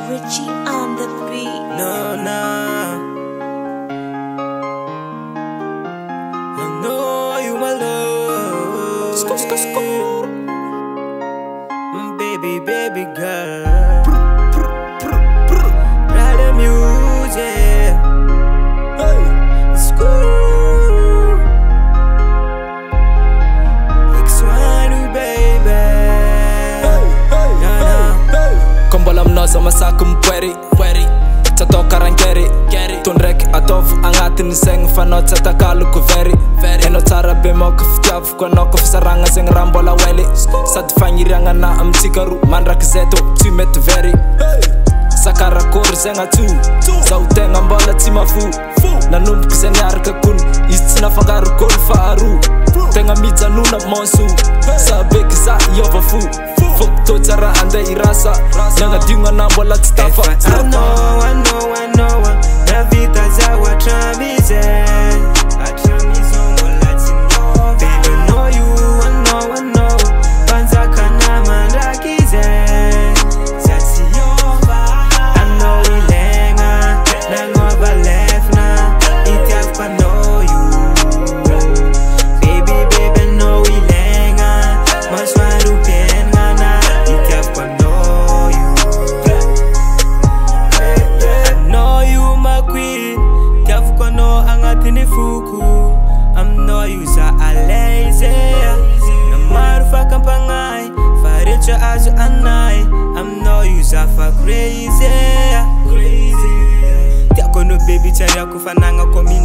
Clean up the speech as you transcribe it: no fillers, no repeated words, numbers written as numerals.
Richie on the beat. No, no. I know you my love. Score, score, score. Baby, baby girl. Ride the music. Hey, school. X1, baby. Kombola mnoza masaka mpweri Tatoka rangeri Tunrek atofu angatini seng Fanot satakalu kuveri Eno tara bemo kuftiavu Kwa noko fisaranga seng rambola weli Satifanyirianga na amtikaru Mandrak zeto tumet veri Sakara kori zenga tu Sautenga mbola timafu Na numbu kiseni arka kun Istina fangaru kolfa aru Tenga midza nuna monsu Sabeki sa yova fu Fok to tara ande irasa Nyanga dinga na mbola titafa I know La vita zawa tramize Baby know you, I know Banza kana mandakize Zati yova I know ilenga Nangova lefna Itiakpa know you Baby know ilenga Maswaru penga na Itiakpa know you I know you my queen Tiafuka no angatini fuku I'm no user a lazy Na marufa kampangai Faricha azu anai I'm no user for crazy Tiako no baby chari akufananga komi